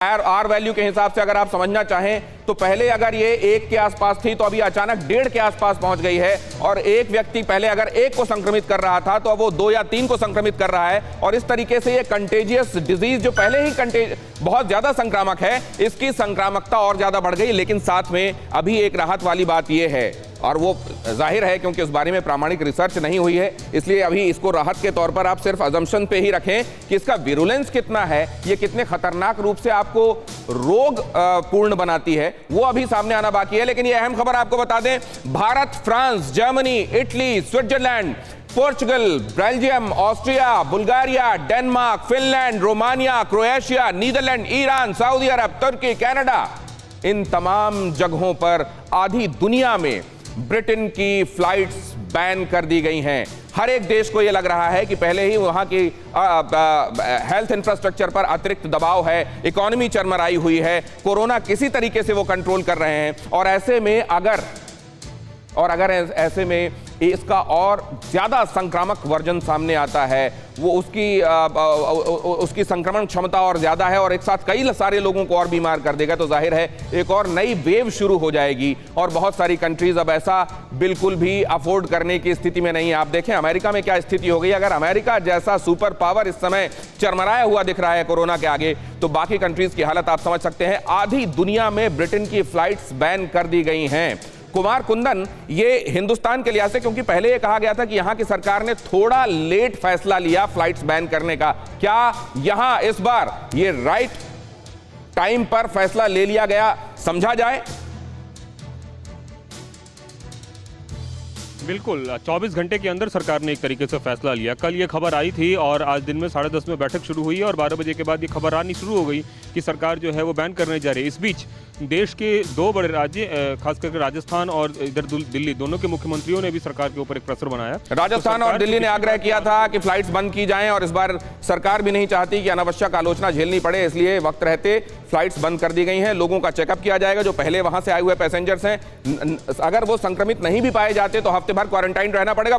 Are value के हिसाब से अगर आप समझना चाहें तो पहले अगर ये 1 के आसपास थी तो अभी अचानक 1.5 के आसपास पहुंच गई है। और एक व्यक्ति पहले अगर 1 को संक्रमित कर रहा था तो अब वो 2 या 3 को संक्रमित कर रहा है। और इस तरीके से ये कंटेजियस डिजीज जो पहले ही बहुत ज्यादा संक्रामक है, इसकी संक्रामकता और ज्यादा बढ़ गई। लेकिन साथ में अभी एक राहत वाली बात यह है, और वो जाहिर है क्योंकि उस बारे में प्रामाणिक रिसर्च नहीं हुई है, इसलिए अभी इसको राहत के तौर पर आप सिर्फ अजम्पशन पे ही रखें कि इसका विरुलेंस कितना है, ये कितने खतरनाक रूप से आपको रोग पूर्ण बनाती है, वो अभी सामने आना बाकी है। लेकिन ये अहम खबर आपको बता दें, Bharat, France, Germany, Italy, Switzerland, Portugal, Belgium, Austria, Bulgaria, Denmark, Finland, Romania, Croatia, Netherland, Iran, Saudi Arab, तुर्की, कनाडा, इन तमाम जगहों पर आधी दुनिया में ब्रिटेन की फ्लाइट्स बैन कर दी गई हैं। हर एक देश को यह लग रहा है कि पहले ही वहां की हेल्थ इंफ्रास्ट्रक्चर पर अतिरिक्त दबाव है, इकोनॉमी चरमराई हुई है, कोरोना किसी तरीके से वो कंट्रोल कर रहे हैं। और ऐसे में ऐसे में इसका और ज्यादा संक्रामक वर्जन सामने आता है, वो उसकी संक्रमण क्षमता और ज्यादा है और एक साथ कई सारे लोगों को और बीमार कर देगा, तो जाहिर है एक और नई वेव शुरू हो जाएगी। और बहुत सारी कंट्रीज अब ऐसा बिल्कुल भी अफोर्ड करने की स्थिति में नहीं है। आप देखें अमेरिका में क्या स्थिति हो गई। अगर अमेरिका जैसा सुपर पावर इस समय चरमराया हुआ दिख रहा है कोरोना के आगे, तो बाकी कंट्रीज की हालत आप समझ सकते हैं। आधी दुनिया में ब्रिटेन की फ्लाइट्स बैन कर दी गई हैं। कुमार कुंदन, ये हिंदुस्तान के लिहाज से, क्योंकि पहले ये कहा गया था कि यहां की सरकार ने थोड़ा लेट फैसला लिया फ्लाइट्स बैन करने का, क्या यहां इस बार ये राइट टाइम पर फैसला ले लिया गया समझा जाए? बिल्कुल, 24 घंटे के अंदर सरकार ने एक तरीके से फैसला लिया। कल ये खबर आई थी और आज दिन में 10:30 में बैठक शुरू हुई और 12 बजे के बाद ये खबर आनी शुरू हो गई कि सरकार जो है वो बैन करने जा रही है। इस बीच देश के 2 बड़े राज्य, खास करके राजस्थान और इधर दिल्ली, दोनों के मुख्यमंत्रियों ने भी सरकार के ऊपर एक प्रेशर बनाया। राजस्थान और दिल्ली ने आग्रह किया था कि फ्लाइट्स बंद की जाएं और इस बार सरकार भी नहीं चाहती कि अनावश्यक आलोचना झेलनी पड़े, इसलिए वक्त रहते फ्लाइट्स बंद कर दी गई हैं। लोगों का चेकअप किया जाएगा, जो पहले वहां से आए हुए पैसेंजर्स हैं, अगर वो संक्रमित नहीं भी पाए जाते तो हफ्ते भर क्वारंटाइन रहना पड़ेगा।